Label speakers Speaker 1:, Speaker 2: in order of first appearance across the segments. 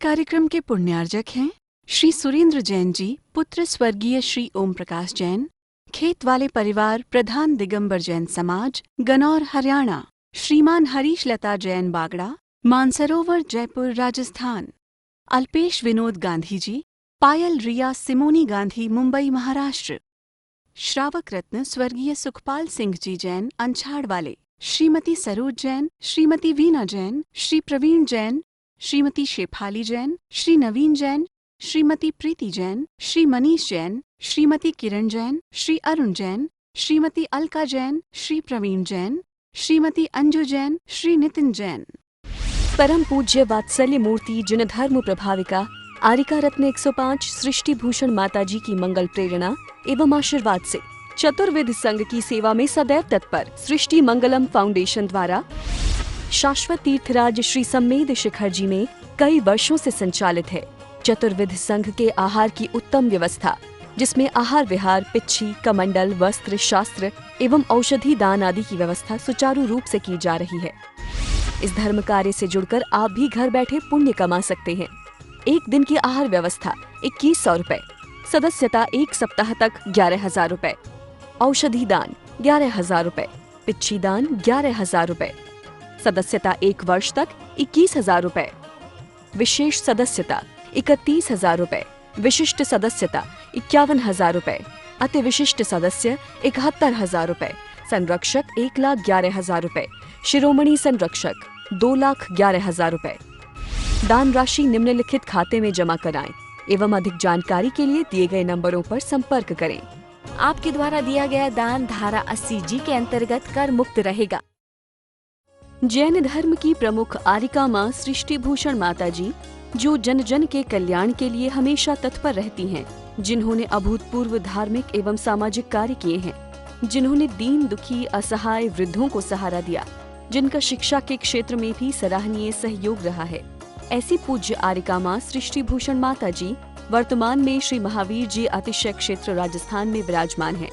Speaker 1: कार्यक्रम के पुण्यार्जक हैं श्री सुरेंद्र जैन जी, पुत्र स्वर्गीय श्री ओम प्रकाश जैन, खेत वाले परिवार, प्रधान दिगंबर जैन समाज, गनौर हरियाणा। श्रीमान हरीश लता जैन बागड़ा, मानसरोवर जयपुर राजस्थान। अल्पेश विनोद गांधी जी, पायल रिया सिमोनी गांधी मुंबई महाराष्ट्र। श्रावक रत्न स्वर्गीय सुखपाल सिंह जी जैन अंछाड़ वाले। श्रीमती सरोज जैन, श्रीमती वीना जैन, श्री प्रवीण जैन, श्रीमती शेफाली जैन, श्री नवीन जैन, श्रीमती प्रीति जैन, श्री मनीष जैन, श्रीमती किरण जैन, श्री अरुण जैन, श्रीमती अलका जैन, श्री प्रवीण जैन, श्रीमती अंजू जैन, श्री नितिन जैन।
Speaker 2: परम पूज्य वात्सल्य मूर्ति जिन धर्म प्रभाविका आरिका रत्न 105 सृष्टि भूषण माताजी की मंगल प्रेरणा एवं आशीर्वाद से चतुर्विध संघ की सेवा में सदैव तत्पर सृष्टि मंगलम फाउंडेशन द्वारा शाश्वत तीर्थराज श्री सम्मेद शिखर जी में कई वर्षों से संचालित है चतुर्विध संघ के आहार की उत्तम व्यवस्था, जिसमें आहार विहार, पिच्छी, कमंडल, वस्त्र, शास्त्र एवं औषधि दान आदि की व्यवस्था सुचारू रूप से की जा रही है। इस धर्म कार्य से जुड़कर आप भी घर बैठे पुण्य कमा सकते हैं। एक दिन की आहार व्यवस्था 2100 रुपए, सदस्यता 1 सप्ताह तक 11,000 रुपए, औषधि दान 11,000 रुपए, पिच्छी दान 11,000 रुपए, सदस्यता 1 वर्ष तक 21,000 रुपए, विशेष सदस्यता 31,000 रुपए, विशिष्ट सदस्यता 51,000 रुपए, अति विशिष्ट सदस्य 71,000 रुपए, संरक्षक 1,11,000 रुपए, शिरोमणि संरक्षक 2,11,000 रुपए। दान राशि निम्नलिखित खाते में जमा कराएं एवं अधिक जानकारी के लिए दिए गए नंबरों पर संपर्क करें।
Speaker 3: आपके द्वारा दिया गया दान धारा 80G के अंतर्गत कर मुक्त रहेगा।
Speaker 2: जैन धर्म की प्रमुख आरिका माँ सृष्टि भूषण माता जी, जो जन जन के कल्याण के लिए हमेशा तत्पर रहती हैं, जिन्होंने अभूतपूर्व धार्मिक एवं सामाजिक कार्य किए हैं, जिन्होंने दीन दुखी असहाय वृद्धों को सहारा दिया, जिनका शिक्षा के क्षेत्र में भी सराहनीय सहयोग रहा है, ऐसी पूज्य आरिका माँ सृष्टि भूषण माता जी वर्तमान में श्री महावीर जी अतिशय क्षेत्र राजस्थान में विराजमान हैं।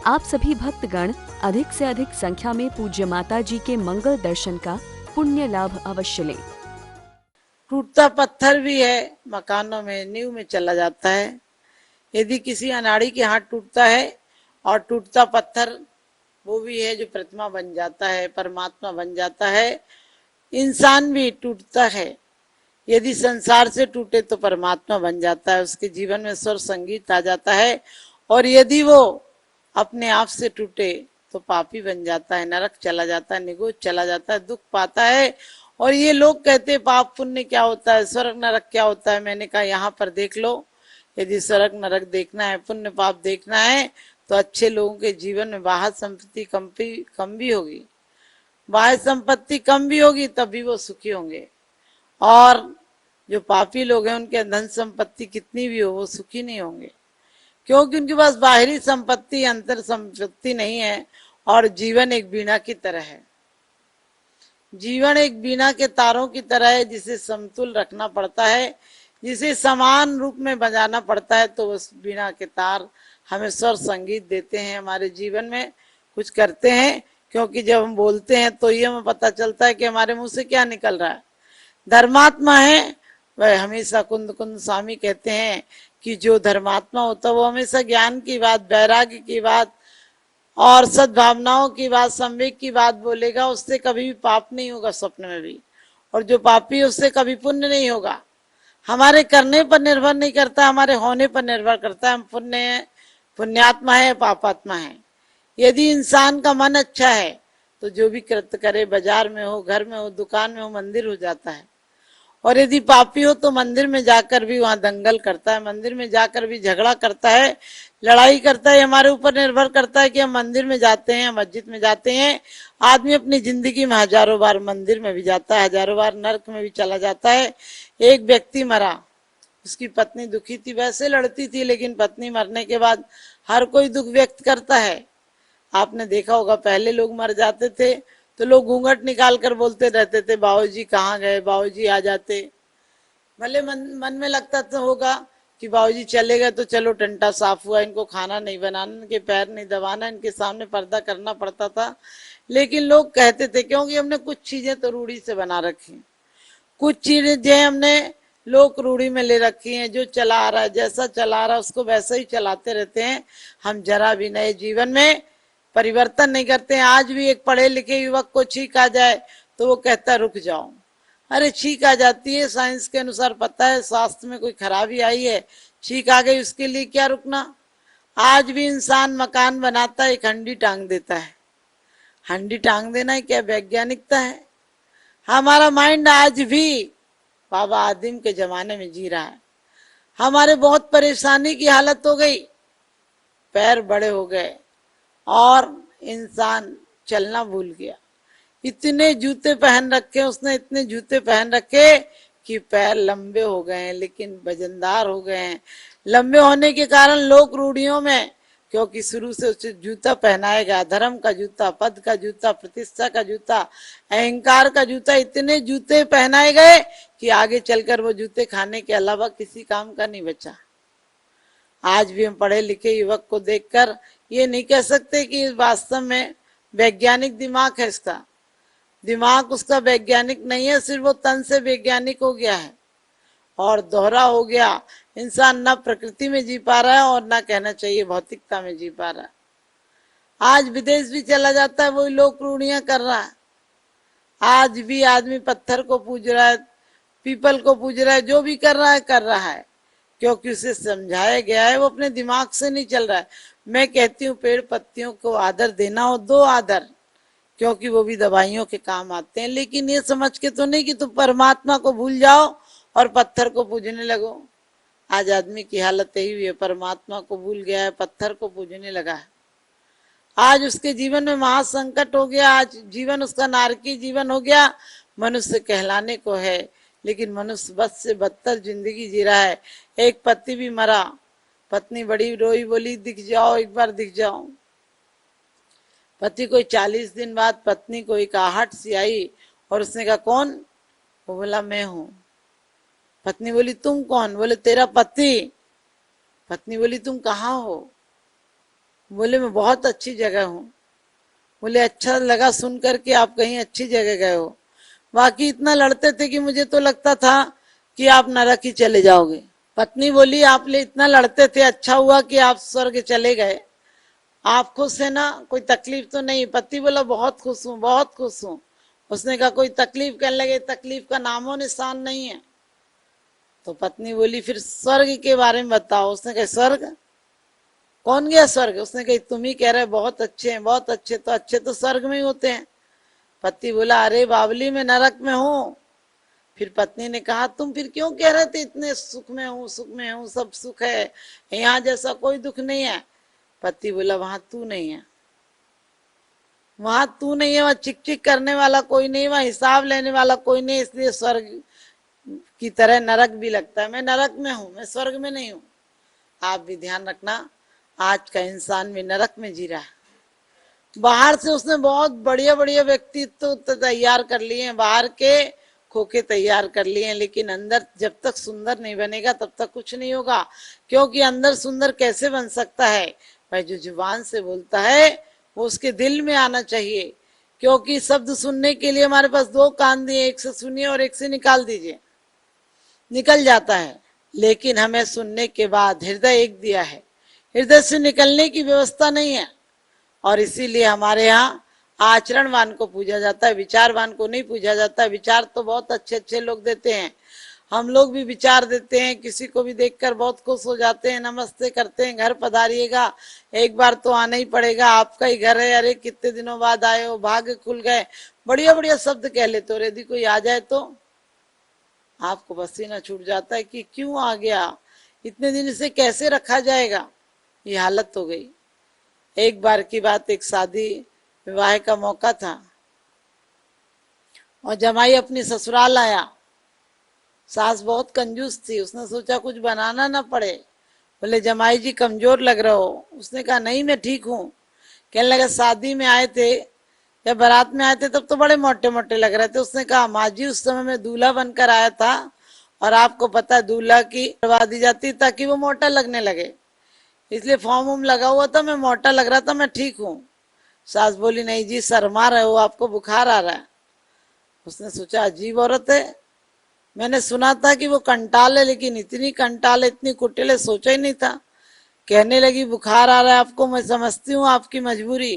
Speaker 2: आप सभी भक्तगण अधिक से अधिक संख्या में पूज्य माता जी के मंगल दर्शन का पुण्य लाभ अवश्य लें।
Speaker 4: टूटता पत्थर भी है, मकानों में नींव में चला जाता है। यदि किसी अनाड़ी के हाथ टूटता है और टूटता पत्थर वो भी है जो प्रतिमा बन जाता है, परमात्मा बन जाता है। इंसान भी टूटता है, यदि संसार से टूटे तो परमात्मा बन जाता है, उसके जीवन में स्वर संगीत आ जाता है। और यदि वो अपने आप से टूटे तो पापी बन जाता है, नरक चला जाता है, निगोज चला जाता है, दुख पाता है। और ये लोग कहते हैं पाप पुण्य क्या होता है, स्वर्ग नरक क्या होता है। मैंने कहा यहाँ पर देख लो, यदि स्वर्ग नरक देखना है, पुण्य पाप देखना है, तो अच्छे लोगों के जीवन में बाह्य संपत्ति कम भी होगी, बाह्य संपत्ति कम भी होगी, तभी वो सुखी होंगे। और जो पापी लोग हैं उनके धन संपत्ति कितनी भी हो वो सुखी नहीं होंगे, क्योंकि उनके पास बाहरी संपत्ति अंतर संपत्ति नहीं है। और जीवन एक बीणा की तरह है, जीवन एक बीणा के तारों की तरह है, जिसे समतुल रखना पड़ता है, जिसे समान रूप में बजाना पड़ता है। तो उस बीणा के तार हमें स्वर संगीत देते हैं, हमारे जीवन में कुछ करते हैं। क्योंकि जब हम बोलते हैं तो ये हमें पता चलता है कि हमारे मुंह से क्या निकल रहा है। धर्मात्मा है वह हमेशा कुंद कुंद स्वामी कहते हैं कि जो धर्मात्मा होता है वो हमेशा ज्ञान की बात, वैराग्य की बात और सद्भावनाओं की बात, संवेग की बात बोलेगा। उससे कभी भी पाप नहीं होगा स्वप्न में भी, और जो पापी उससे कभी पुण्य नहीं होगा। हमारे करने पर निर्भर नहीं करता, हमारे होने पर निर्भर करता है। हम पुण्यात्मा है, पापात्मा है। यदि इंसान का मन अच्छा है तो जो भी कृत्य करे, बाजार में हो, घर में हो, दुकान में हो, मंदिर हो जाता है। और यदि पापी हो तो मंदिर में जाकर भी वहां दंगल करता है, मंदिर में जाकर भी झगड़ा करता है, लड़ाई करता है। हमारे ऊपर निर्भर करता है कि हम मंदिर में जाते हैं, मस्जिद में जाते हैं। आदमी अपनी जिंदगी में हजारों बार मंदिर में भी जाता है, हजारों बार नरक में भी चला जाता है। एक व्यक्ति मरा, उसकी पत्नी दुखी थी, वैसे लड़ती थी, लेकिन पत्नी मरने के बाद हर कोई दुख व्यक्त करता है। आपने देखा होगा पहले लोग मर जाते थे तो लोग घूंघट निकाल कर बोलते रहते थे, बाबूजी कहाँ गए, बाबूजी आ जाते। भले मन में लगता तो होगा कि बाबूजी चले गए तो चलो टंटा साफ हुआ, इनको खाना नहीं बनाना, इनके पैर नहीं दबाना, इनके सामने पर्दा करना पड़ता था। लेकिन लोग कहते थे, क्योंकि हमने कुछ चीजें तो रूढ़ी से बना रखी, कुछ चीजें हमने लोक रूढ़ी में ले रखी हैं, जो चला आ रहा है, जैसा चला आ रहा है उसको वैसा ही चलाते रहते हैं। हम जरा भी नए जीवन में परिवर्तन नहीं करते हैं। आज भी एक पढ़े लिखे युवक को छींक आ जाए तो वो कहता है रुक जाओ। अरे छींक आ जाती है, साइंस के अनुसार पता है, स्वास्थ्य में कोई खराबी आई है, छींक आ गई, उसके लिए क्या रुकना। आज भी इंसान मकान बनाता है, एक हंडी टांग देता है। हंडी टांग देना है क्या वैज्ञानिकता है? हमारा माइंड आज भी बाबा आदिम के जमाने में जी रहा है। हमारे बहुत परेशानी की हालत हो गई, पैर बड़े हो गए और इंसान चलना भूल गया। इतने जूते पहन रखे उसने, इतने जूते पहन रखे कि पैर लंबे हो गए हैं, लेकिन वजनदार हो गए हैं। लंबे होने के कारण लोक रूढ़ियों में, क्योंकि शुरू से उसे जूता पहनाया गया, धर्म का जूता, पद का जूता, प्रतिष्ठा का जूता, अहंकार का जूता, इतने जूते पहनाए गए कि आगे चलकर वो जूते खाने के अलावा किसी काम का नहीं बचा। आज भी हम पढ़े लिखे युवक को देखकर ये नहीं कह सकते कि वास्तव में वैज्ञानिक दिमाग है इसका। दिमाग उसका वैज्ञानिक नहीं है, सिर्फ वो तन से वैज्ञानिक हो गया है और दोहरा हो गया। इंसान न प्रकृति में जी पा रहा है और ना कहना चाहिए भौतिकता में जी पा रहा है। आज विदेश भी चला जाता है, वही लोक रूढ़ियां कर रहा है। आज भी आदमी पत्थर को पूज रहा है, पीपल को पूज रहा है, जो भी कर रहा है क्योंकि उसे समझाया गया है, वो अपने दिमाग से नहीं चल रहा है। मैं कहती हूँ पेड़ पत्तियों को आदर देना हो, दो आदर, क्योंकि वो भी दवाइयों के काम आते हैं, लेकिन ये समझ के तो नहीं कि तुम परमात्मा को भूल जाओ और पत्थर को पूजने लगो। आज आदमी की हालत यही हुई है, परमात्मा को भूल गया है, पत्थर को पूजने लगा है। आज उसके जीवन में महासंकट हो गया, आज जीवन उसका नारकी जीवन हो गया। मनुष्य कहलाने को है, लेकिन मनुष्य बद से बदतर जिंदगी जी रहा है। एक पति भी मरा, पत्नी बड़ी रोई, बोली दिख जाओ, एक बार दिख जाओ। पति को 40 दिन बाद पत्नी को एक आहट सी आई और उसने कहा कौन? वो बोला मैं हूं। पत्नी बोली तुम कौन? बोले तेरा पति। पत्नी बोली तुम कहाँ हो? बोले मैं बहुत अच्छी जगह हूँ। बोले अच्छा लगा सुन करके आप कहीं अच्छी जगह गए हो। बाकी इतना लड़ते थे कि मुझे तो लगता था कि आप नरक ही चले जाओगे। पत्नी बोली आप ले इतना लड़ते थे, अच्छा हुआ कि आप स्वर्ग चले गए। आप खुश है ना? कोई तकलीफ तो नहीं? पति बोला बहुत खुश हूँ, बहुत खुश हूँ। उसने कहा कोई तकलीफ? कहने लगे तकलीफ का नामो निशान नहीं है। तो पत्नी बोली फिर स्वर्ग के बारे में बताओ। उसने कहा स्वर्ग? कौन गया स्वर्ग? उसने कहा तुम ही कह रहे बहुत अच्छे हैं, बहुत अच्छे। तो अच्छे तो स्वर्ग में ही होते हैं। पति बोला अरे बावली में नरक में हूँ। फिर पत्नी ने कहा तुम फिर क्यों कह रहे थे इतने सुख में हूँ, सुख में हूँ, सब सुख है, यहाँ जैसा कोई दुख नहीं है। पति बोला वहां तू नहीं है, वहां तू नहीं है, वहां चिक चिक करने वाला कोई नहीं, वहां हिसाब लेने वाला कोई नहीं, इसलिए स्वर्ग की तरह नरक भी लगता है। मैं नरक में हूँ, मैं स्वर्ग में नहीं हूँ। आप भी ध्यान रखना, आज का इंसान भी नरक में जी रहा है। बाहर से उसने बहुत बढ़िया बढ़िया व्यक्तित्व तो तैयार कर लिए हैं, बाहर के खोखे तैयार कर लिए हैं, लेकिन अंदर जब तक सुंदर नहीं बनेगा तब तक कुछ नहीं होगा। क्योंकि अंदर सुंदर कैसे बन सकता है? भाई जो जुबान से बोलता है वो उसके दिल में आना चाहिए। क्योंकि शब्द सुनने के लिए हमारे पास दो कान दिए, एक से सुनिए और एक से निकाल दीजिए, निकल जाता है। लेकिन हमें सुनने के बाद हृदय एक दिया है, हृदय से निकलने की व्यवस्था नहीं है। और इसीलिए हमारे यहाँ आचरणवान को पूजा जाता है, विचारवान को नहीं पूजा जाता है। विचार तो बहुत अच्छे अच्छे लोग देते हैं, हम लोग भी विचार देते हैं, किसी को भी देखकर बहुत खुश हो जाते हैं, नमस्ते करते हैं, घर पधारिएगा, एक बार तो आना ही पड़ेगा, आपका ही घर है, अरे कितने दिनों बाद आए हो, भाग्य खुल गए, बढ़िया बढ़िया शब्द कह लेते हो। यदि कोई आ जाए तो आपको पसीना छूट जाता है कि क्यों आ गया, इतने दिन से कैसे रखा जाएगा, ये हालत हो गई। एक बार की बात, एक शादी विवाह का मौका था और जमाई अपनी ससुराल आया। सास बहुत कंजूस थी, उसने सोचा कुछ बनाना ना पड़े। बोले जमाई जी कमजोर लग रहे हो। उसने कहा नहीं मैं ठीक हूँ। कहने लगा शादी में आए थे, जब बारात में आए थे तब तो बड़े मोटे मोटे लग रहे थे। उसने कहा माँ जी उस समय मैं दूल्हा बनकर आया था और आपको पता है दूल्हा की करवा दी जाती ताकि वो मोटा लगने लगे, इसलिए फॉर्म वॉर्म लगा हुआ था, मैं मोटा लग रहा था, मैं ठीक हूँ। सास बोली नहीं जी शर्मा रहे हो, आपको बुखार आ रहा है। उसने सोचा अजीब औरत है, मैंने सुना था कि वो कंटाल है, लेकिन इतनी कंटाल है, इतनी कुटिल है, सोचा ही नहीं था। कहने लगी बुखार आ रहा है आपको, मैं समझती हूँ आपकी मजबूरी।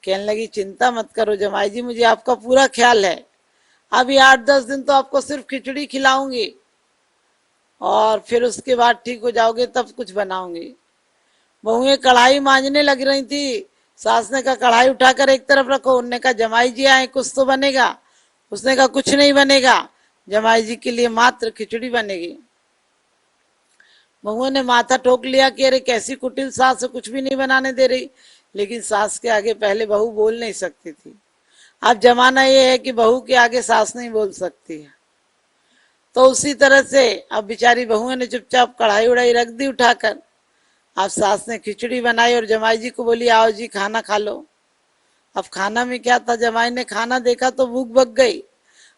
Speaker 4: कहने लगी चिंता मत करो जमाई जी, मुझे आपका पूरा ख्याल है। अभी 8-10 दिन तो आपको सिर्फ खिचड़ी खिलाऊंगी और फिर उसके बाद ठीक हो जाओगे, तब कुछ बनाऊंगी। बहुएं कढ़ाई मांजने लग रही थी। सास ने कहा कढ़ाई उठाकर एक तरफ रखो। उनने कहा जमाई जी आए, कुछ तो बनेगा। उसने कहा कुछ नहीं बनेगा, जमाई जी के लिए मात्र खिचड़ी बनेगी। बहुओं ने माथा ठोक लिया कि अरे कैसी कुटिल सास है, कुछ भी नहीं बनाने दे रही। लेकिन सास के आगे पहले बहू बोल नहीं सकती थी। अब जमाना ये है कि बहू के आगे सास नहीं बोल सकती है। तो उसी तरह से अब बेचारी बहुओं ने चुपचाप कढ़ाई उड़ाई रख दी उठाकर। अब सास ने खिचड़ी बनाई और जमाई जी को बोली आओ जी खाना खा लो। अब खाना में क्या था, जमाई ने खाना देखा तो भूख भग गई।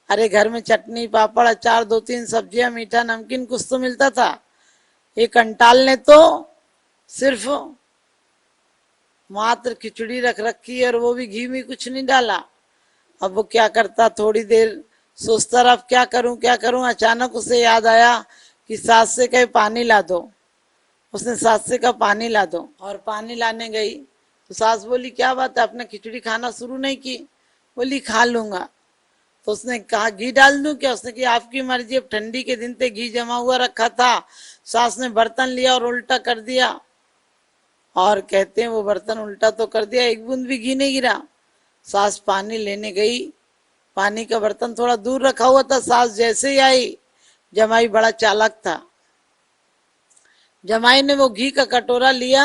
Speaker 4: अरे घर में चटनी पापड़ अचार 2-3 सब्जियां मीठा नमकीन कुछ तो मिलता था। ये कंटाल ने तो सिर्फ मात्र खिचड़ी रख रखी है और वो भी घी में कुछ नहीं डाला। अब वो क्या करता, थोड़ी देर सोचता रहा अब क्या करूं क्या करूं। अचानक उसे याद आया कि सास से कहे पानी ला दो। उसने सास से कहा पानी ला दो और पानी लाने गई तो सास बोली क्या बात है, आपने खिचड़ी खाना शुरू नहीं की? बोली खा लूंगा। तो उसने कहा घी डाल दूं क्या? उसने कहा आपकी मर्जी। अब ठंडी के दिन थे, घी जमा हुआ रखा था। सास ने बर्तन लिया और उल्टा कर दिया और कहते हैं वो बर्तन उल्टा तो कर दिया, एक बूंद भी घी नहीं गिरा। सास पानी लेने गई, पानी का बर्तन थोड़ा दूर रखा हुआ था। सास जैसे ही आई, जमाई बड़ा चालाक था, जमाई ने वो घी का कटोरा लिया,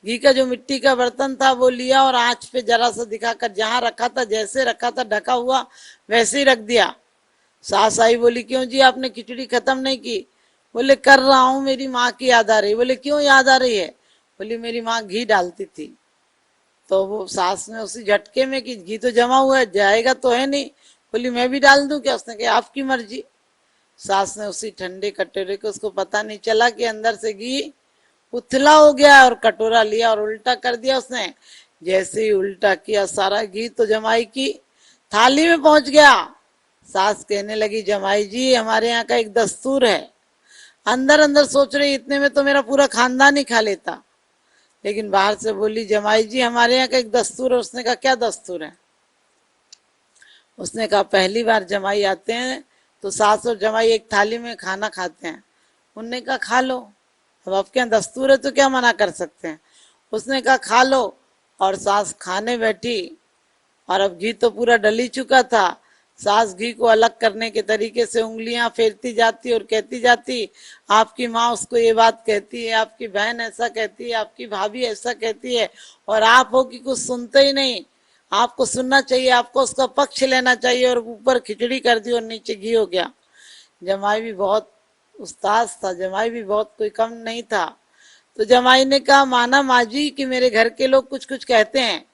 Speaker 4: घी का जो मिट्टी का बर्तन था वो लिया और आंच पे जरा सा दिखाकर जहां रखा था, जैसे रखा था ढका हुआ, वैसे ही रख दिया। सास आई, बोली क्यों जी आपने खिचड़ी खत्म नहीं की? बोले कर रहा हूं, मेरी माँ की याद आ रही। बोले क्यों याद आ रही है? बोली मेरी माँ घी डालती थी। तो वो सास ने उसी झटके में कि घी तो जमा हुआ है, जाएगा तो है नहीं। बोली मैं भी डाल दूं क्या? उसने कहा आपकी मर्जी। सास ने उसी ठंडे कटोरे को, उसको पता नहीं चला कि अंदर से घी उथला हो गया और कटोरा लिया और उल्टा कर दिया उसने। जैसे ही उल्टा किया, सारा घी तो जमाई की थाली में पहुंच गया। सास कहने लगी जमाई जी हमारे यहाँ का एक दस्तूर है। अंदर अंदर सोच रही इतने में तो मेरा पूरा खानदान ही खा लेता, लेकिन बाहर से बोली जमाई जी हमारे यहाँ का एक दस्तूर है। उसने कहा क्या दस्तूर है? उसने कहा पहली बार जमाई आते हैं तो सास और जमाई एक थाली में खाना खाते हैं। उनने कहा खा लो, अब आपके यहाँ दस्तूर है तो क्या मना कर सकते हैं। उसने कहा खा लो और सास खाने बैठी और अब घी तो पूरा डल ही चुका था। सास घी को अलग करने के तरीके से उंगलियां फेरती जाती और कहती जाती आपकी माँ उसको ये बात कहती है, आपकी बहन ऐसा कहती है, आपकी भाभी ऐसा कहती है, और आप हो कि कुछ सुनते ही नहीं। आपको सुनना चाहिए, आपको उसका पक्ष लेना चाहिए। और ऊपर खिचड़ी कर दी और नीचे घी हो गया। जमाई भी बहुत उस्ताद था, जमाई भी बहुत कोई कम नहीं था। तो जमाई ने कहा माना माँ जी कि मेरे घर के लोग कुछ कुछ कहते हैं,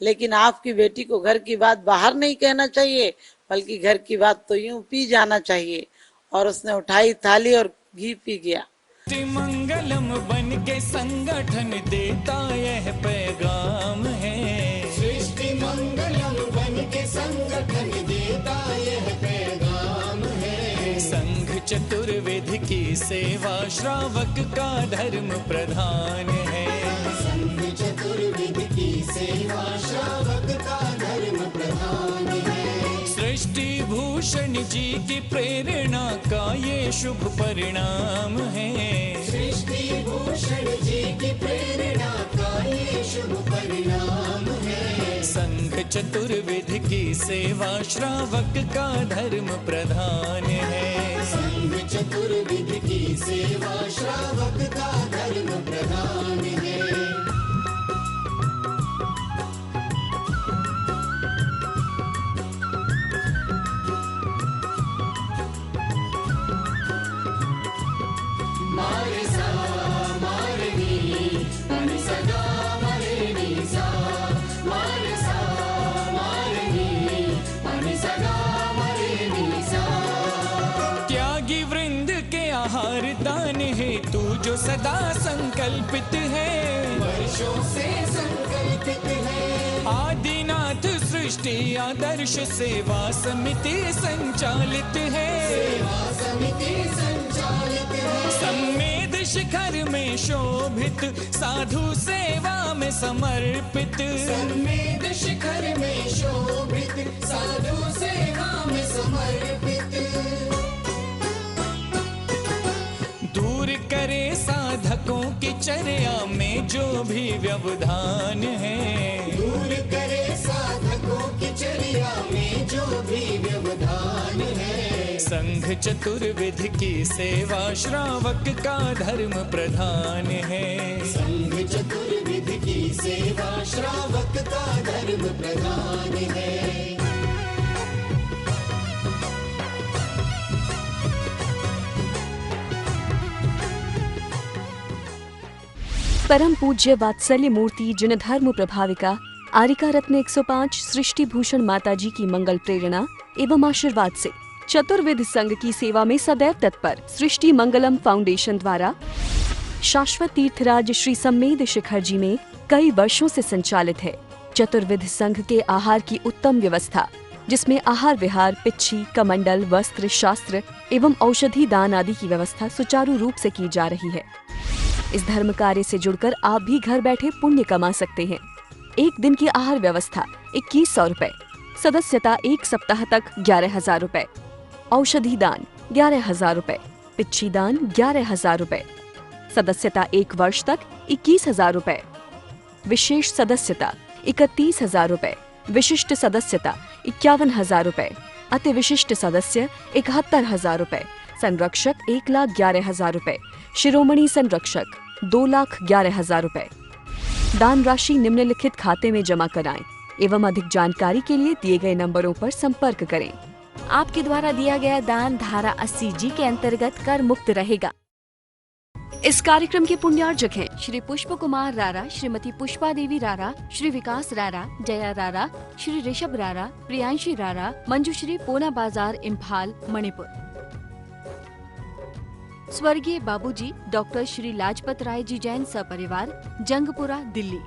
Speaker 4: लेकिन आपकी बेटी को घर की बात बाहर नहीं कहना चाहिए, बल्कि घर की बात तो यूं पी जाना चाहिए। और उसने उठाई थाली और घी पी गया।
Speaker 5: मंगलम बन के संगठन देता यह पैगाम है। सृष्टि मंगलम बन के संगठन देता यह पैगाम है। संघ चतुर्वेद की सेवा श्रावक का धर्म प्रधान है। संघ चतुर्वेद की सेवा श्रावक का धर्म प्रधान है। सृष्टि भूषण जी की प्रेरणा का ये शुभ परिणाम है। सृष्टि भूषण जी की प्रेरणा का ये शुभ परिणाम है। संघ चतुर्वेद की सेवा श्रावक का धर्म प्रधान है। संघ चतुर्वेद की सेवा श्रावक का धर्म प्रधान है। त्यागी वृंद के आहार दान है तू जो सदा संकल्पित है। वर्षों से संकल्पित है। आदिनाथ सृष्टि आदर्श सेवा समिति संचालित है। सम्मेद शिखर में शोभित, साधु सेवा में समर्पित। सम्मेद शिखर में शोभित, साधु सेवा में समर्पित। दूर करे साधकों की चर्या में जो भी व्यवधान है। दूर करे साधकों की चर्या में जो भी व्यवधान है। संघ चतुर्विध की सेवा श्रावक का धर्म प्रधान है। संघ चतुर्विध की सेवा श्रावक का धर्म प्रधान है।
Speaker 2: परम पूज्य वात्सल्य मूर्ति जिन धर्म प्रभाविका आरिका रत्न 105 सृष्टि भूषण माताजी की मंगल प्रेरणा एवं आशीर्वाद से चतुर्विध संघ की सेवा में सदैव तत्पर सृष्टि मंगलम फाउंडेशन द्वारा शाश्वत तीर्थराज श्री सम्मेद शिखर जी में कई वर्षों से संचालित है चतुर्विध संघ के आहार की उत्तम व्यवस्था, जिसमें आहार विहार, पिच्छी, कमंडल, वस्त्र, शास्त्र एवं औषधि दान आदि की व्यवस्था सुचारू रूप से की जा रही है। इस धर्म कार्य से जुड़कर आप भी घर बैठे पुण्य कमा सकते हैं। एक दिन की आहार व्यवस्था 2100 रुपए, सदस्यता 1 सप्ताह तक 11,000 रुपए, औषधि दान 11,000 रुपए, पिच्छी दान 11,000 रुपए, सदस्यता 1 वर्ष तक 21,000 रुपए, विशेष सदस्यता 31,000 रुपए, विशिष्ट सदस्यता 51,000 रुपए, अति विशिष्ट सदस्य 71,000 रुपए, संरक्षक 1,11,000 रुपए, शिरोमणि संरक्षक 2,11,000 रुपए। दान राशि निम्नलिखित खाते में जमा कराएं एवं अधिक जानकारी के लिए दिए गए नंबरों पर संपर्क करें।
Speaker 3: आपके द्वारा दिया गया दान धारा 80G के अंतर्गत कर मुक्त रहेगा।
Speaker 2: इस कार्यक्रम के पुण्यार्जक हैं
Speaker 3: श्री पुष्प कुमार रारा, श्रीमती पुष्पा देवी रारा, श्री विकास रारा, जया रारा, श्री ऋषभ रारा, प्रियांशी रारा, मंजुश्री पोना बाजार, इम्फाल, मणिपुर। स्वर्गीय बाबूजी डॉक्टर श्री लाजपत राय जी जैन सपरिवार, जंगपुरा, दिल्ली।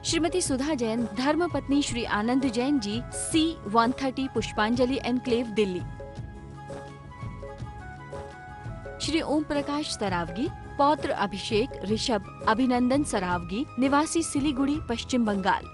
Speaker 3: श्रीमती सुधा जैन, धर्मपत्नी श्री आनंद जैन जी, C130 पुष्पांजलि एनक्लेव, दिल्ली। श्री ओम प्रकाश सरावगी, पौत्र अभिषेक ऋषभ अभिनंदन सरावगी, निवासी सिलीगुड़ी, पश्चिम बंगाल।